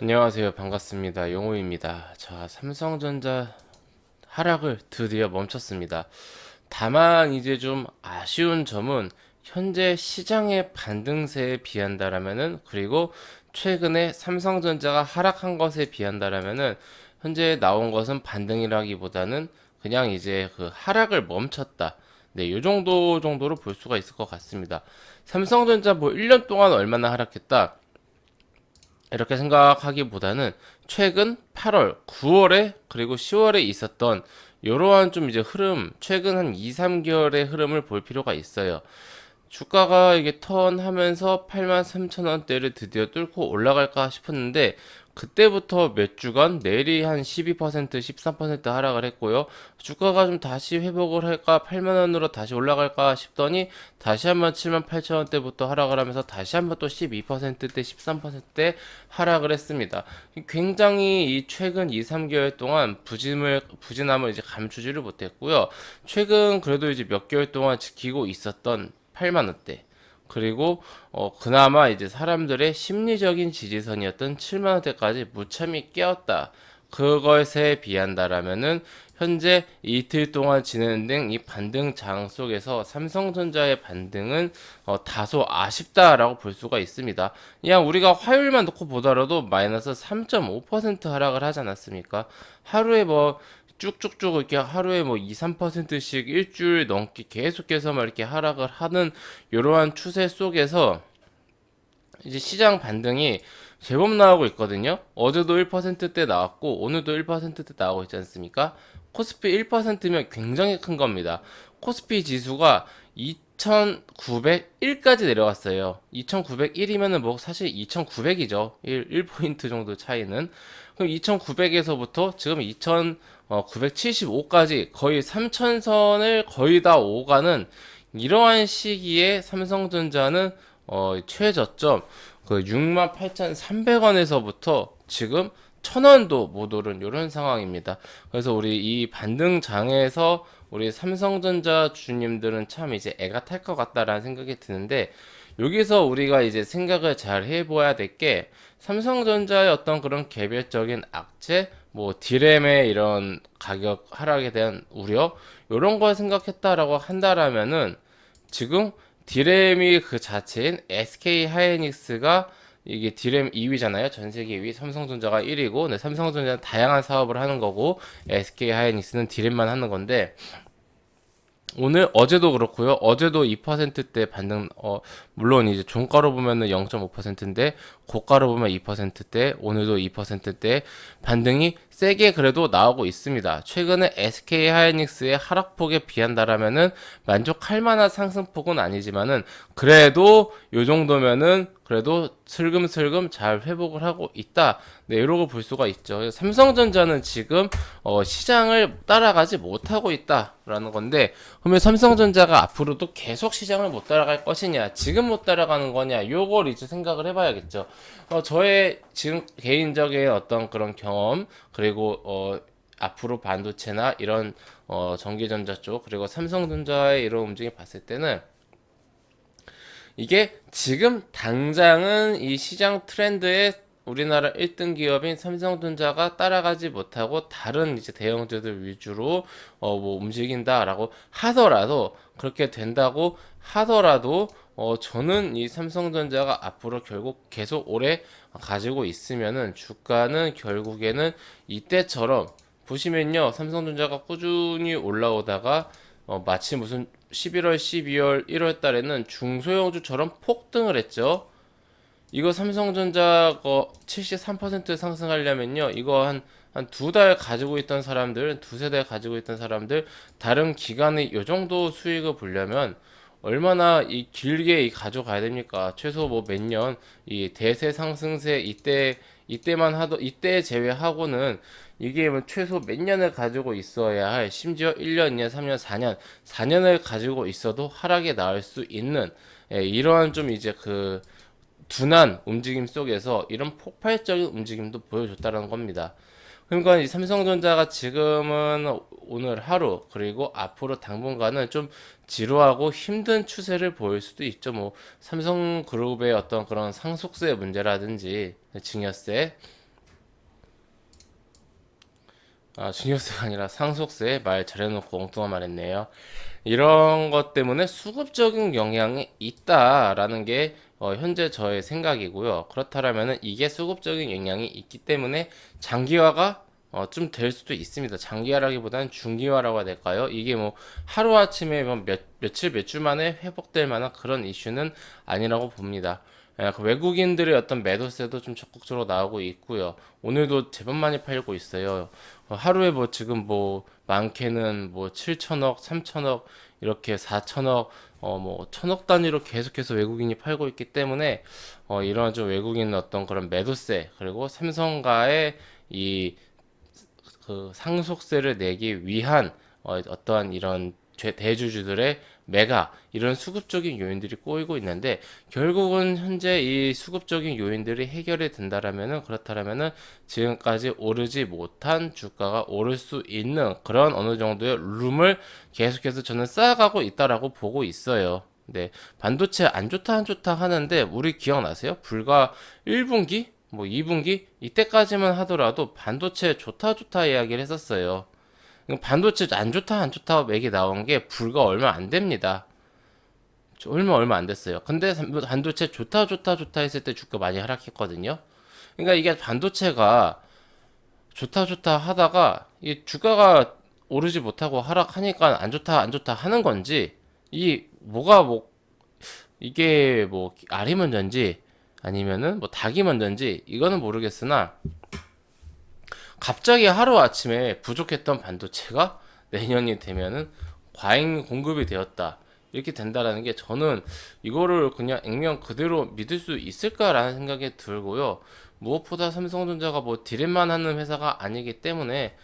안녕하세요. 반갑습니다. 용호입니다. 자, 삼성전자 하락을 드디어 멈췄습니다. 다만 이제 좀 아쉬운 점은 현재 시장의 반등세에 비한다라면은, 그리고 최근에 삼성전자가 하락한 것에 비한다라면은 현재 나온 것은 반등이라기보다는 그냥 이제 그 하락을 멈췄다. 네, 요 정도로 볼 수가 있을 것 같습니다. 삼성전자 뭐 1년 동안 얼마나 하락했다, 이렇게 생각하기보다는 최근 8월, 9월에 그리고 10월에 있었던 이러한 좀 이제 흐름, 최근 한 2, 3개월의 흐름을 볼 필요가 있어요. 주가가 이게 턴하면서 83,000원대를 드디어 뚫고 올라갈까 싶었는데, 그때부터 몇 주간 내일이 한 12%, 13% 하락을 했고요. 주가가 좀 다시 회복을 할까, 8만원으로 다시 올라갈까 싶더니 다시 한번 78,000원대부터 하락을 하면서 다시 한번 또 12%대, 13%대 하락을 했습니다. 굉장히 이 최근 2, 3개월 동안 부진함을 이제 감추지를 못했고요. 최근 그래도 이제 몇 개월 동안 지키고 있었던 8만 원대, 그리고 그나마 이제 사람들의 심리적인 지지선이었던 7만 원대까지 무참히 깨었다. 그것에 비한다라면은 현재 이틀 동안 진행된 이 반등 장 속에서 삼성전자의 반등은 다소 아쉽다라고 볼 수가 있습니다. 그냥 우리가 화요일만 놓고 보더라도 마이너스 3.5% 하락을 하지 않았습니까? 하루에 뭐 쭉쭉쭉 이렇게 하루에 뭐 2, 3%씩 일주일 넘게 계속해서 막 이렇게 하락을 하는 이러한 추세 속에서 이제 시장 반등이 제법 나오고 있거든요. 어제도 1%대 나왔고 오늘도 1%대 나오고 있지 않습니까? 코스피 1%면 굉장히 큰 겁니다. 코스피 지수가 2,901까지 내려왔어요. 2,901이면은 뭐 사실 2,900이죠. 1포인트 정도 차이는. 그럼 2,900에서부터 지금 2,975까지 거의 3,000선을 거의 다 오가는 이러한 시기에 삼성전자는 최저점 그 68,300원에서부터 지금 1,000원도 못 오른 이런 상황입니다. 그래서 우리 이 반등장에서 우리 삼성전자 주님들은 참 이제 애가 탈 것 같다라는 생각이 드는데, 여기서 우리가 이제 생각을 잘 해봐야 될 게, 삼성전자의 어떤 그런 개별적인 악재, 뭐 디램의 이런 가격 하락에 대한 우려, 이런 걸 생각했다라고 한다라면은 지금 디램이 그 자체인 SK 하이닉스가 이게 디램 2위잖아요. 전 세계 2위, 삼성전자가 1위고, 네, 삼성전자는 다양한 사업을 하는 거고, SK 하이닉스는 디램만 하는 건데, 오늘 어제도 그렇고요. 어제도 2%대 반등, 물론 이제 종가로 보면은 0.5%인데 고가로 보면 2%대, 오늘도 2%대 반등이 세게 그래도 나오고 있습니다. 최근에 SK 하이닉스의 하락폭에 비한다라면은 만족할 만한 상승폭은 아니지만은 그래도 요 정도면은 그래도 슬금슬금 잘 회복을 하고 있다. 네, 이러고 볼 수가 있죠. 삼성전자는 지금 시장을 따라가지 못하고 있다라는 건데, 그러면 삼성전자가 앞으로도 계속 시장을 못 따라갈 것이냐, 지금 못 따라가는 거냐, 요걸 이제 생각을 해봐야겠죠. 저의 지금 개인적인 어떤 그런 경험, 그리고 앞으로 반도체나 이런 전기전자 쪽, 그리고 삼성전자의 이런 움직임 봤을 때는 이게 지금 당장은 이 시장 트렌드에 우리나라 1등 기업인 삼성전자가 따라가지 못하고 다른 이제 대형주들 위주로 뭐 움직인다라고 하더라도, 그렇게 된다고 하더라도 저는 이 삼성전자가 앞으로 결국 계속 오래 가지고 있으면은 주가는 결국에는 이때처럼 보시면요, 삼성전자가 꾸준히 올라오다가 마치 무슨 11월, 12월, 1월 달에는 중소형주처럼 폭등을 했죠. 이거 삼성전자 거 73% 상승하려면요, 이거 한 두 달 가지고 있던 사람들, 두세 달 가지고 있던 사람들, 다른 기간의 요 정도 수익을 보려면 얼마나 이 길게 이 가져가야 됩니까? 최소 뭐 몇 년, 이 대세 상승세 이때만 하도, 이때 제외하고는 이게 뭐 최소 몇 년을 가지고 있어야 할, 심지어 1년, 2년, 3년, 4년을 가지고 있어도 하락에 나올 수 있는, 이러한 좀 이제 그 둔한 움직임 속에서 이런 폭발적인 움직임도 보여줬다는 겁니다. 그러니까 이 삼성전자가 지금은 오늘 하루 그리고 앞으로 당분간은 좀 지루하고 힘든 추세를 보일 수도 있죠. 뭐 삼성그룹의 어떤 그런 상속세 문제라든지 증여세, 중요세가 아니라 상속세 말 잘해놓고 엉뚱한 말 했네요. 이런 것 때문에 수급적인 영향이 있다라는 게 현재 저의 생각이고요. 그렇다면은 이게 수급적인 영향이 있기 때문에 장기화가 좀 될 수도 있습니다. 장기화라기보다는 중기화라고 해야 될까요? 이게 뭐 하루아침에 뭐 며칠 몇 주 만에 회복될 만한 그런 이슈는 아니라고 봅니다. 그 외국인들의 어떤 매도세도 좀 적극적으로 나오고 있고요. 오늘도 제법 많이 팔고 있어요. 하루에 뭐 지금 뭐 많게는 뭐 7천억, 3천억, 이렇게 4천억, 뭐 천억 단위로 계속해서 외국인이 팔고 있기 때문에 이런 좀 외국인 어떤 그런 매도세, 그리고 삼성가의 이 그 상속세를 내기 위한 어떠한 이런 대주주들의 매각, 이런 수급적인 요인들이 꼬이고 있는데, 결국은 현재 이 수급적인 요인들이 해결이 된다라면은, 그렇다라면은 지금까지 오르지 못한 주가가 오를 수 있는 그런 어느 정도의 룸을 계속해서 저는 쌓아가고 있다라고 보고 있어요. 네, 반도체 안 좋다 안 좋다 하는데, 우리 기억나세요? 불과 1분기 뭐 2분기 이때까지만 하더라도 반도체 좋다 좋다 이야기를 했었어요. 반도체 안 좋다 안 좋다 맥이 나온 게 불과 얼마 안 됩니다. 얼마 안 됐어요. 근데 반도체 좋다 좋다 좋다 했을 때 주가 많이 하락했거든요. 그러니까 이게 반도체가 좋다 좋다 하다가 이 주가가 오르지 못하고 하락하니까 안 좋다 안 좋다 하는 건지, 이 뭐가 뭐 이게 뭐 알이 먼저인지 아니면은 뭐 닭이 먼저인지 이거는 모르겠으나, 갑자기 하루아침에 부족했던 반도체가 내년이 되면은 과잉 공급이 되었다, 이렇게 된다라는 게, 저는 이거를 그냥 액면 그대로 믿을 수 있을까라는 생각이 들고요. 무엇보다 삼성전자가 뭐 딜만 하는 회사가 아니기 때문에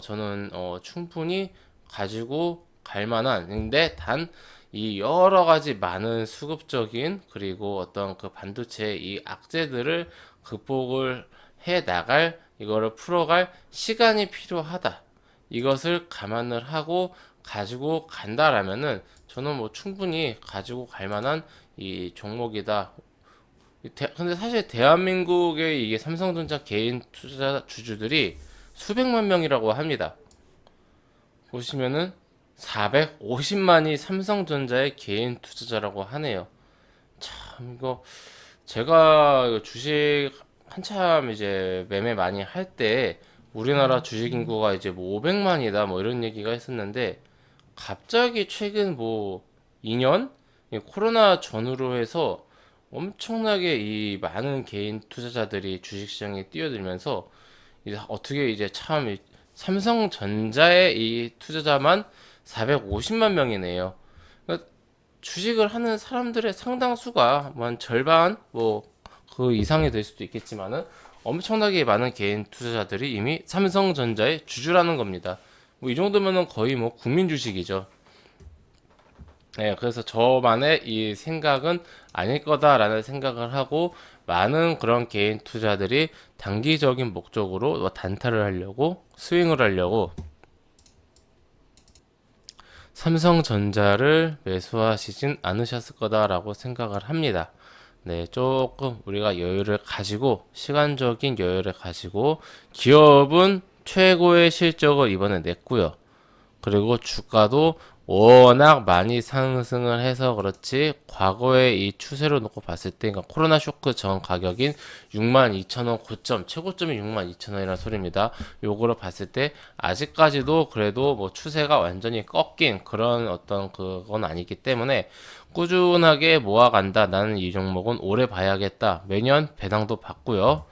저는 충분히 가지고 갈 만한, 근데 단 이 여러 가지 많은 수급적인, 그리고 어떤 그 반도체의 이 악재들을 극복을 해 나갈, 이거를 풀어갈 시간이 필요하다. 이것을 감안을 하고 가지고 간다라면은 저는 뭐 충분히 가지고 갈 만한 이 종목이다. 근데 사실 대한민국의 이게 삼성전자 개인 투자 주주들이 수백만 명이라고 합니다. 보시면은 450만이 삼성전자의 개인 투자자라고 하네요. 참, 이거 제가 이거 주식 한참 이제 매매 많이 할 때 우리나라 주식 인구가 이제 뭐 500만이다 뭐 이런 얘기가 했었는데, 갑자기 최근 뭐 2년 코로나 전후로 해서 엄청나게 이 많은 개인 투자자들이 주식시장에 뛰어들면서 이제 어떻게 이제 참 삼성전자의 이 투자자만 450만 명이네요. 그러니까 주식을 하는 사람들의 상당수가 뭐 한 절반 뭐 그 이상이 될 수도 있겠지만은, 엄청나게 많은 개인 투자자들이 이미 삼성전자의 주주라는 겁니다. 뭐 이 정도면은 거의 뭐 국민 주식이죠. 네, 그래서 저만의 이 생각은 아닐 거다라는 생각을 하고, 많은 그런 개인 투자들이 단기적인 목적으로 뭐 단타를 하려고, 스윙을 하려고 삼성전자를 매수하시진 않으셨을 거다라고 생각을 합니다. 네, 조금 우리가 여유를 가지고, 시간적인 여유를 가지고, 기업은 최고의 실적을 이번에 냈고요. 그리고 주가도 워낙 많이 상승을 해서 그렇지, 과거의 이 추세로 놓고 봤을 때, 그러니까 코로나 쇼크 전 가격인 62,000원 고점, 최고점이 62,000원이라는 소리입니다. 요거로 봤을 때 아직까지도 그래도 뭐 추세가 완전히 꺾인 그런 어떤 그건 아니기 때문에 꾸준하게 모아간다. 나는 이 종목은 오래 봐야겠다. 매년 배당도 받고요.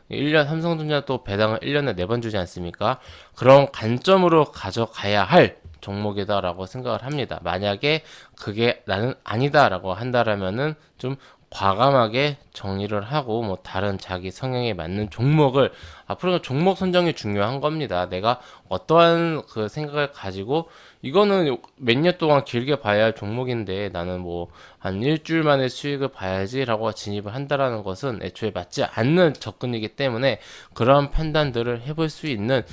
1년 삼성전자 또 배당을 1년에 4번 주지 않습니까? 그런 관점으로 가져가야 할 종목이다라고 생각을 합니다. 만약에 그게 나는 아니다라고 한다라면은 좀 과감하게 정리를 하고, 뭐 다른 자기 성향에 맞는 종목을, 앞으로 종목 선정이 중요한 겁니다. 내가 어떠한 그 생각을 가지고, 이거는 몇 년 동안 길게 봐야 할 종목인데 나는 뭐 한 일주일 만에 수익을 봐야지라고 진입을 한다라는 것은 애초에 맞지 않는 접근이기 때문에, 그런 판단들을 해볼 수 있는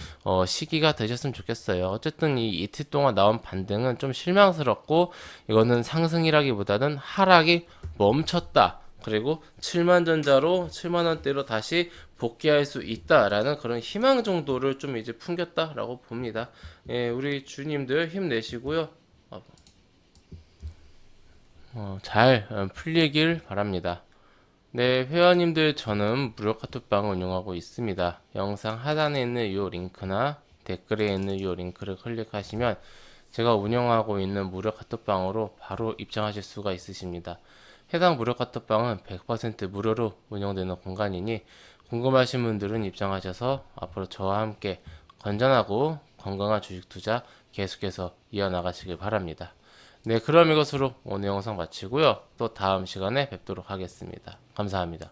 시기가 되셨으면 좋겠어요. 어쨌든 이 이틀 동안 나온 반등은 좀 실망스럽고, 이거는 상승이라기보다는 하락이 멈췄다, 그리고 7만전자로 7만원대로 다시 복귀할 수 있다라는 그런 희망 정도를 좀 이제 풍겼다라고 봅니다. 예, 우리 주님들 힘내시고요. 잘 풀리길 바랍니다. 네, 회원님들 저는 무료 카톡방을 운영하고 있습니다. 영상 하단에 있는 이 링크나 댓글에 있는 이 링크를 클릭하시면 제가 운영하고 있는 무료 카톡방으로 바로 입장하실 수가 있으십니다. 해당 무료 카톡방은 100% 무료로 운영되는 공간이니 궁금하신 분들은 입장하셔서 앞으로 저와 함께 건전하고 건강한 주식 투자 계속해서 이어나가시길 바랍니다. 네, 그럼 이것으로 오늘 영상 마치고요. 또 다음 시간에 뵙도록 하겠습니다. 감사합니다.